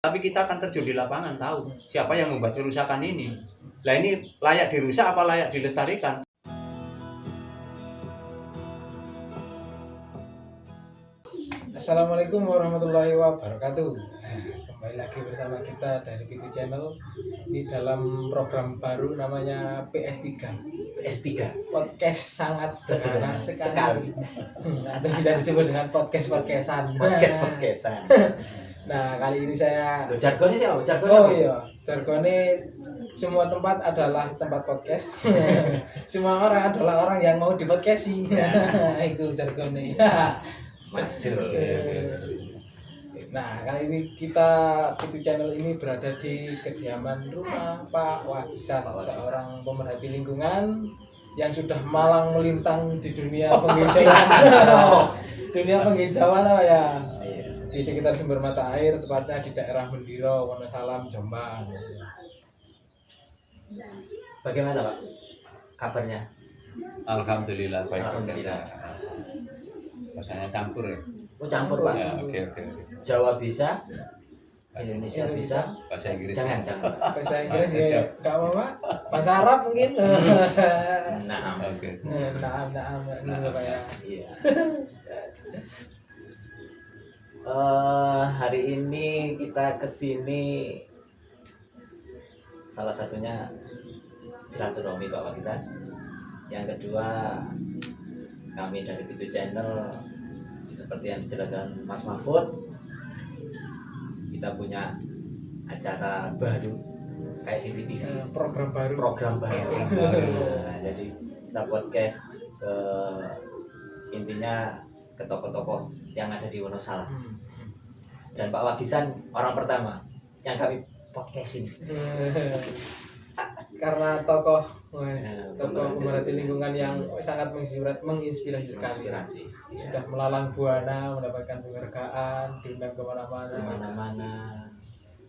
Tapi kita akan terjun di lapangan, tahu siapa yang membuat kerusakan ini. Lah ini layak dirusak apa layak dilestarikan? Assalamualaikum warahmatullahi wabarakatuh. Kembali lagi bersama kita dari PT Channel di dalam program baru namanya PS3. Podcast sangat sederhana sekali. Atau bisa disebut dengan podcastan. Nah, kali ini saya jargonnya siapa? Jargonnya semua tempat adalah tempat podcast. Semua orang adalah orang yang mau dipodcasti. Itu jargonnya. Masuk. Nah, kali ini kita PT Channel ini berada di kediaman rumah Pak Wagisan, seorang pemerhati lingkungan yang sudah malang melintang di dunia penghijauan. Dunia penghijauan apa ya? Di sekitar sumber mata air, tepatnya di daerah Mendiro, Wonosalam, Jombang. Bagaimana Pak kabarnya? Alhamdulillah baik. Alhamdulillah. Bahasanya campur ya. Oh campur Pak. Ya, oke. Jawa bisa, Indonesia bisa. Bahasa Inggris. Jangan. Bahasa Inggris ya, nggak apa-apa. Bahasa Arab mungkin. Nah, Oke. Naam, gitu Pak ya. iya. Hari ini kita kesini salah satunya silaturahmi Pak Wagisan. Yang kedua kami dari PT Channel seperti yang dijelaskan Mas Mahfud, kita punya acara baru kayak TV Program baru. Nah, jadi kita podcast intinya ke tokoh-tokoh yang ada di Wonosalam. Dan Pak Wagisan orang pertama yang kami podcastin. Karena tokoh pemerhati lingkungan yang sangat menginspirasi sekali. Sudah melalang buana, mendapatkan penghargaan, diundang kemana-mana.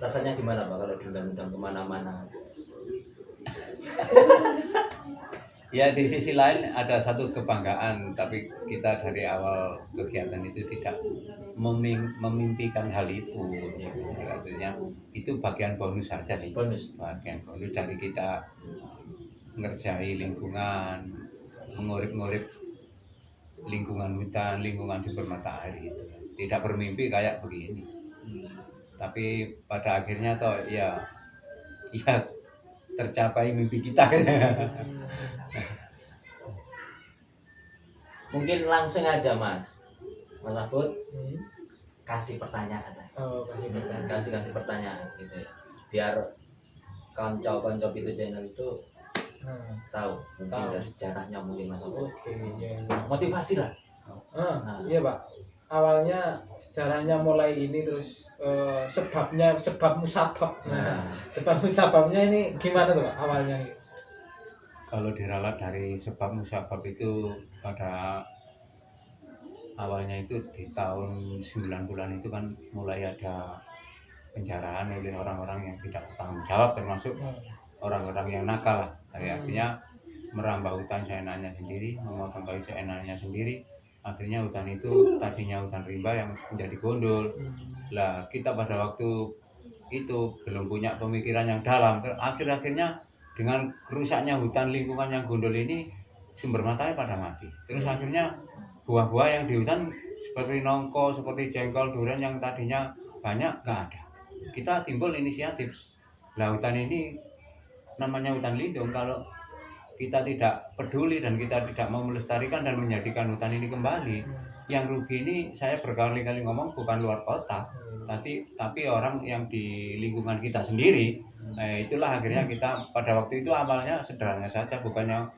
Rasanya gimana Pak kalau diundang-undang kemana-mana? Ya di sisi lain ada satu kebanggaan, tapi kita dari awal kegiatan itu tidak memimpikan hal itu. Artinya itu bagian bonus saja sih. Bagian bonus dari kita ngerjai lingkungan, mengurip-ngurip lingkungan hutan, lingkungan sumber mata air itu. Tidak bermimpi kayak begini. Tapi pada akhirnya toh ya tercapai mimpi kita. Mungkin langsung aja Mas Mahfud kasih pertanyaan. Kasih pertanyaan gitu ya. Biar konco-konco itu channel itu tahu mungkin dari sejarahnya mungkin Mas Mahfud. Iya. Motivasi lah. Iya Pak. Awalnya sejarahnya mulai ini terus sebab musabab. Sebab musababnya ini gimana tuh Pak awalnya nih? Kalau diralat dari sebab musabab itu pada awalnya itu di tahun 90-an itu kan mulai ada penjaraan oleh orang-orang yang tidak bertanggung jawab, termasuk orang-orang yang nakal lah. Artinya merambah hutan seenaknya sendiri, memotong kayu seenaknya sendiri. Akhirnya hutan itu tadinya hutan rimba yang menjadi gundul. Lah kita pada waktu itu belum punya pemikiran yang dalam. Akhirnya dengan rusaknya hutan lingkungan yang gundul ini, sumber mata air pada mati. Terus akhirnya buah-buah yang di hutan seperti nongko, seperti jengkol, durian yang tadinya banyak nggak ada. Kita timbul inisiatif. Lah hutan ini namanya hutan lindung, kalau kita tidak peduli dan kita tidak mau melestarikan dan menjadikan hutan ini kembali, yang rugi ini saya berkali-kali ngomong bukan luar kota, tapi orang yang di lingkungan kita sendiri. Itulah akhirnya kita pada waktu itu awalnya sederhana saja, bukan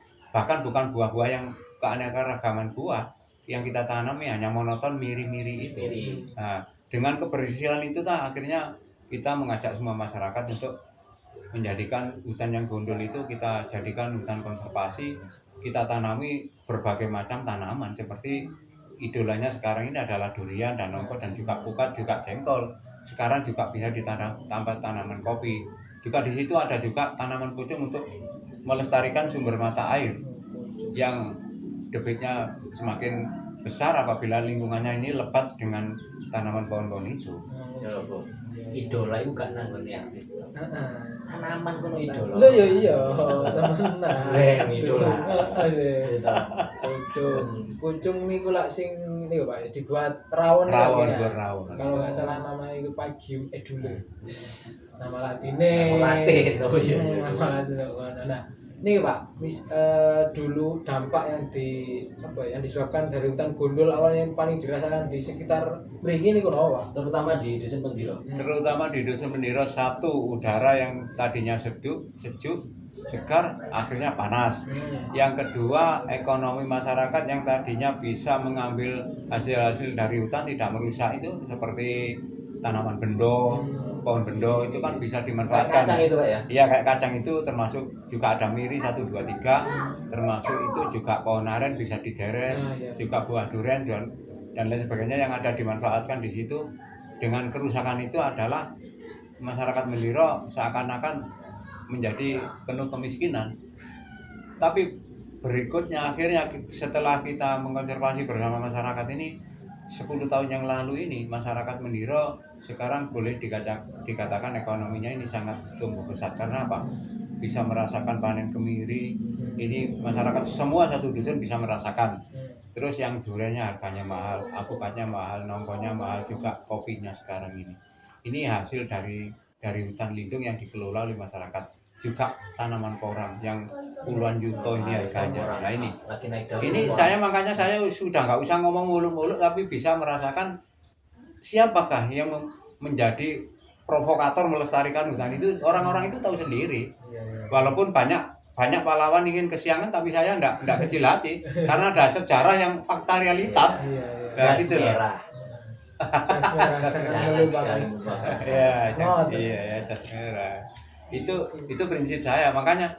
buah-buah yang keanekaragaman buah yang kita tanami hanya monoton miri-miri itu. Nah, dengan kebersihan itu akhirnya kita mengajak semua masyarakat untuk menjadikan hutan yang gundul itu kita jadikan hutan konservasi. Kita tanami berbagai macam tanaman seperti idolanya sekarang ini adalah durian dan nongko dan juga pukat, juga jengkol. Sekarang juga bisa ditanam tambah tanaman kopi. Juga di situ ada juga tanaman pucung untuk melestarikan sumber mata air yang debitnya semakin besar apabila lingkungannya ini lebat dengan tanaman pohon-pohon itu. idola itu gak nanggone artis. Tanaman kono idola. Lho ya iya, temenan. Keren idola. Heeh. Pucung niku lak sing niku Pak dibuat rawon. Rawon, ya. rawon. Kalau nggak salah namanya itu Pagium Edule. Nama Latine. Nama Latin. Oh iya. Nama Latin. Nah, ini Pak, dulu dampak yang disebabkan dari hutan gundul awalnya yang paling dirasakan di sekitar mriki niku napa, Pak? Terutama di dusun Pendiro. Terutama di Dusun Pendiro, satu, udara yang tadinya sejuk, segar, akhirnya panas. Yang kedua, ekonomi masyarakat yang tadinya bisa mengambil hasil-hasil dari hutan tidak merusak itu, seperti tanaman bendo, pohon bendo itu kan bisa dimanfaatkan. Kacang itu Pak ya? Iya, kayak kacang itu termasuk juga ada miri 1, 2, 3, termasuk itu juga pohon aren bisa dideret, juga buah durian dan lain sebagainya yang ada dimanfaatkan di situ. Dengan kerusakan itu adalah masyarakat Pendiro seakan-akan menjadi penuh kemiskinan. Tapi berikutnya akhirnya setelah kita mengkonservasi bersama masyarakat ini 10 tahun yang lalu ini, masyarakat Pendiro sekarang boleh dikatakan ekonominya ini sangat tumbuh pesat. Karena apa? Bisa merasakan panen kemiri. Ini masyarakat semua satu dusun bisa merasakan. Terus yang duriannya harganya mahal, alpukatnya mahal, nongkonya mahal, juga kopinya sekarang ini. Ini hasil dari hutan lindung yang dikelola oleh masyarakat. Juga tanaman porang yang puluhan juta ini harganya. Nah ini makanya saya sudah nggak usah ngomong muluk-muluk, tapi bisa merasakan siapakah yang menjadi provokator melestarikan hutan itu. Orang-orang itu tahu sendiri. Walaupun banyak pahlawan ingin kesiangan, tapi saya enggak kecil hati karena ada sejarah yang fakta realitas. Nah, itu loh. Jas merah. Itu prinsip saya. Makanya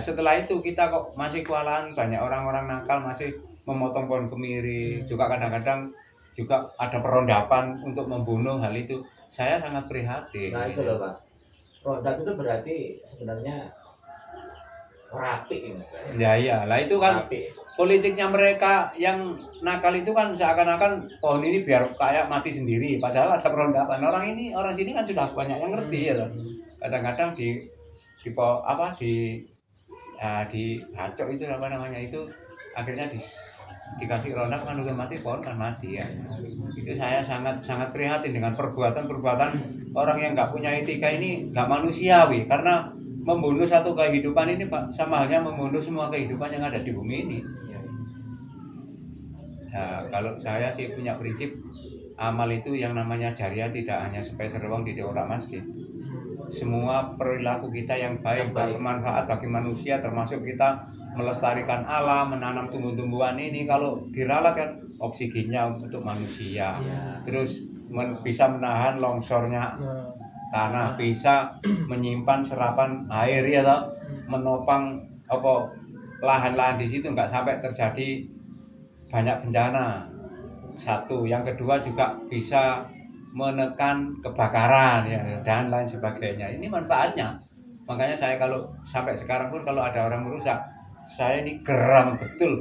setelah itu kita kok masih kewalahan, banyak orang-orang nakal masih memotong pohon kemiri, juga kadang-kadang juga ada perondapan untuk membunuh. Hal itu saya sangat prihatin. Nah itu loh Pak, rondap itu berarti sebenarnya rapi ini. Ya lah itu kan rapi. Politiknya mereka yang nakal itu kan seakan-akan pohon ini biar kayak mati sendiri, padahal ada perondapan. Orang sini kan sudah banyak yang ngerti ya loh. Kadang-kadang di hacok itu apa namanya itu, akhirnya dikasih rondak kan udah mati, pohon kan mati ya. Itu saya sangat prihatin dengan perbuatan orang yang nggak punya etika ini, nggak manusiawi, karena membunuh satu kehidupan ini Pak sama halnya membunuh semua kehidupan yang ada di bumi ini. Nah, kalau saya sih punya prinsip amal itu yang namanya jariah tidak hanya sepeser wong di dekat masjid. Semua perilaku kita yang baik bermanfaat bagi manusia, termasuk kita melestarikan alam, menanam tumbuh-tumbuhan ini, kalau diralat kan oksigennya untuk manusia. Terus bisa menahan longsornya tanah, bisa menyimpan serapan air ya toh, menopang lahan-lahan di situ nggak sampai terjadi banyak bencana. Satu, yang kedua juga bisa menekan kebakaran ya dan lain sebagainya. Ini manfaatnya. Makanya saya kalau sampai sekarang pun kalau ada orang merusak, saya ini geram betul.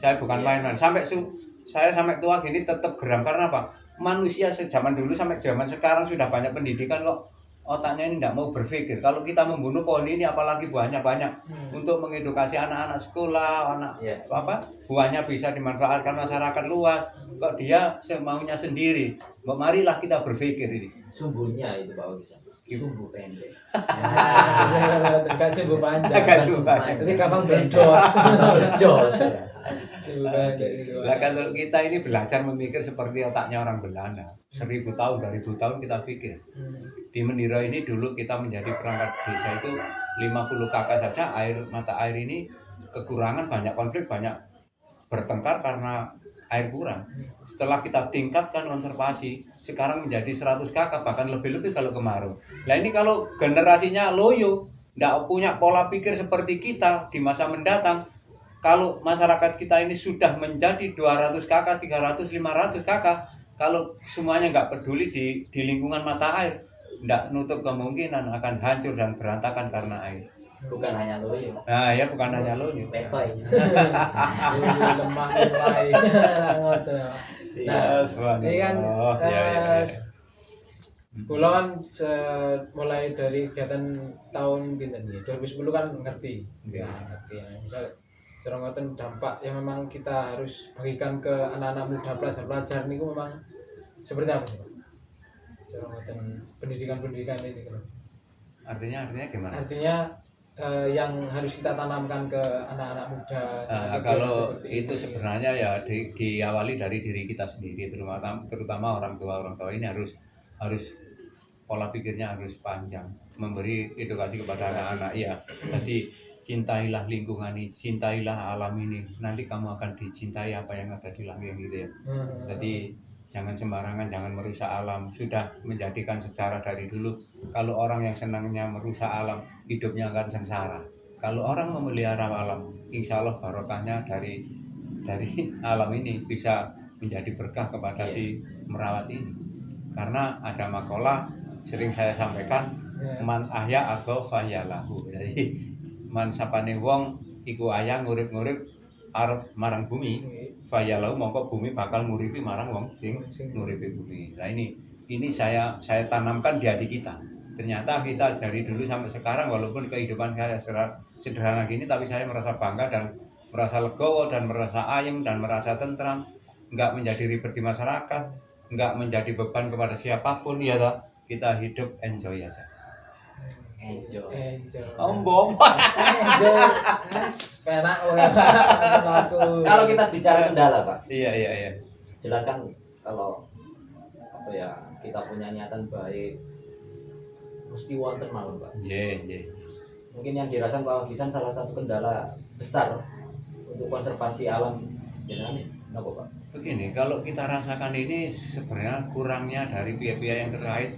Saya bukan main-main. Saya sampai tua gini tetap geram. Karena apa? Manusia zaman dulu sampai zaman sekarang sudah banyak pendidikan kok, otaknya ini tidak mau berpikir. Kalau kita membunuh pohon ini, apalagi buahnya banyak, untuk mengedukasi anak-anak sekolah, buahnya bisa dimanfaatkan masyarakat luas, kok dia semaunya sendiri. Marilah kita berpikir ini. Sumbunya itu Pak Wagisa, sumbu pendek. Enggak sumbu panjang. Ini gampang berdos. Lah kalau kita ini belajar memikir seperti otaknya orang Belanda, 1000 tahun, 2000 tahun kita pikir. Di Pendiro ini dulu kita menjadi perangkat desa itu 50 kakak saja, mata air ini kekurangan, banyak konflik, banyak bertengkar karena air kurang. Setelah kita tingkatkan konservasi, sekarang menjadi 100 kakak, bahkan lebih-lebih kalau kemarau. Nah ini kalau generasinya loyo, tidak punya pola pikir seperti kita di masa mendatang, kalau masyarakat kita ini sudah menjadi 200 kakak, 300, 500 kakak, kalau semuanya nggak peduli di lingkungan mata air, tidak nutup kemungkinan akan hancur dan berantakan karena air. Bukan hanya loyo. Nah ya, bukan hanya loyo. Petoy. Lemah mulai. Nah, ini kan Kula kan mulai dari kegiatan tahun pinten ya 2010 kan ngerti. Ya, ngerti ya. Misal cara ngoten dampak yang memang kita harus bagikan ke anak-anak muda pelajar-pelajar niku memang seperti apa sih, Pak? Cara ngoten pendidikan ini gitu. Artinya gimana? Artinya yang harus kita tanamkan ke anak-anak muda. Kalau itu sebenarnya ya diawali dari diri kita sendiri, terutama orang tua ini harus pola pikirnya harus panjang, memberi edukasi kepada anak-anak ya. Jadi cintailah lingkungan ini, cintailah alam ini, nanti kamu akan dicintai apa yang ada di langit gitu ya. Jadi jangan sembarangan, jangan merusak alam. Sudah menjadikan sejarah dari dulu. Kalau orang yang senangnya merusak alam, hidupnya akan sengsara. Kalau orang memelihara alam, insya Allah barokahnya dari alam ini bisa menjadi berkah kepada si merawat ini. Karena ada makalah sering saya sampaikan, man ahya atau fayalahu. Jadi man sapane wong iku ayah ngurip-ngurip arep marang bumi, fayalau mongko bumi bakal nguripi marang wong sing nguripi bumi. Nah ini saya tanamkan di hati kita. Ternyata kita dari dulu sampai sekarang walaupun kehidupan saya sederhana gini, tapi saya merasa bangga dan merasa legowo dan merasa ayem dan merasa tentram, enggak menjadi ribet di masyarakat, enggak menjadi beban kepada siapapun ya toh. Kita hidup enjoy aja. Enjoy. Enjoy. Guys, penak aku. Kalau kita bicara kendala, Pak. Iya. Jelaskan kalau apa ya, kita punya niatan baik mesti wonten mawon, Pak. Iya. Mungkin yang dirasakan Pak Wagisan salah satu kendala besar untuk konservasi alam jenengan napa, Pak? Begini, kalau kita rasakan ini sebenarnya kurangnya dari pihak-pihak yang terkait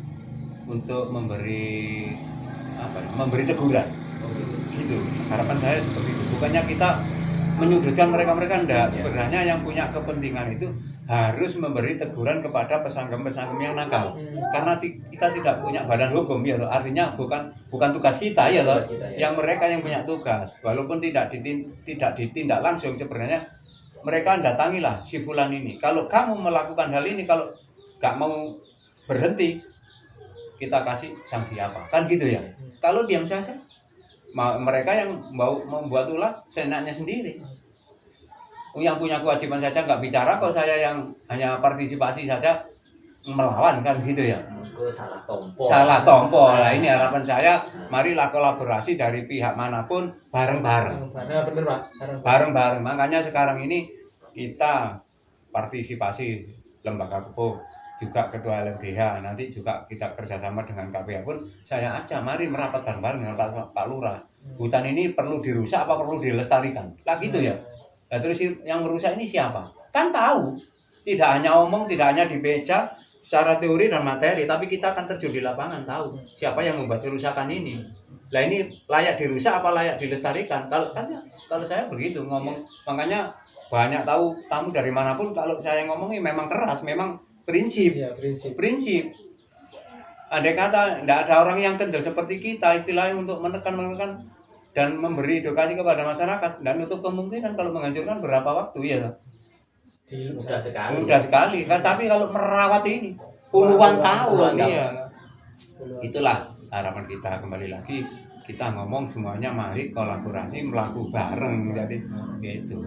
untuk memberi teguran. Gitu. Harapan saya seperti itu. Bukannya kita menyudutkan mereka enggak. Sebenarnya yang punya kepentingan itu harus memberi teguran kepada pesanggem-pesanggem yang nakal. Karena kita tidak punya badan hukum ya loh. Artinya bukan tugas kita ya loh. Yang mereka yang punya tugas. Walaupun tidak ditindak langsung, sebenarnya mereka datangilah si fulan ini. Kalau kamu melakukan hal ini, kalau gak mau berhenti, kita kasih sanksi apa? Kan gitu ya. Kalau diam saja, mereka yang mau membuat ulah seenaknya sendiri. Yang punya kewajiban saja nggak bicara, kok saya yang hanya partisipasi saja melawan, kan gitu ya. Salah tompo. Nah ini harapan saya, marilah kolaborasi dari pihak manapun bareng-bareng. Bener Pak. Bareng-bareng. Makanya sekarang ini kita partisipasi lembaga KUPO, juga ketua LMDH, nanti juga kita kerjasama dengan KPH pun saya aja mari merapat bareng-bareng dengan Pak Lurah. Hutan ini perlu dirusak apa perlu dilestarikan? Lah gitu ya. Nah, terus yang merusak ini siapa? Kan tahu. Tidak hanya omong, tidak hanya dibeca secara teori dan materi, tapi kita akan terjun di lapangan, tahu siapa yang membuat kerusakan ini. Lah ini layak dirusak apa layak dilestarikan? Kalau saya begitu ngomong, makanya banyak tahu tamu dari manapun kalau saya ngomongin memang keras, memang prinsip. Ya, prinsip. Andai kata tidak ada orang yang kendel seperti kita, istilahnya untuk menekan dan memberi edukasi kepada masyarakat, dan untuk kemungkinan kalau menghancurkan berapa waktu ya? Mudah sekali. Kan tapi kalau merawat ini puluhan tahun ya. Itulah harapan kita. Kembali lagi kita ngomong semuanya mari kolaborasi melakukan bareng, jadi gitu.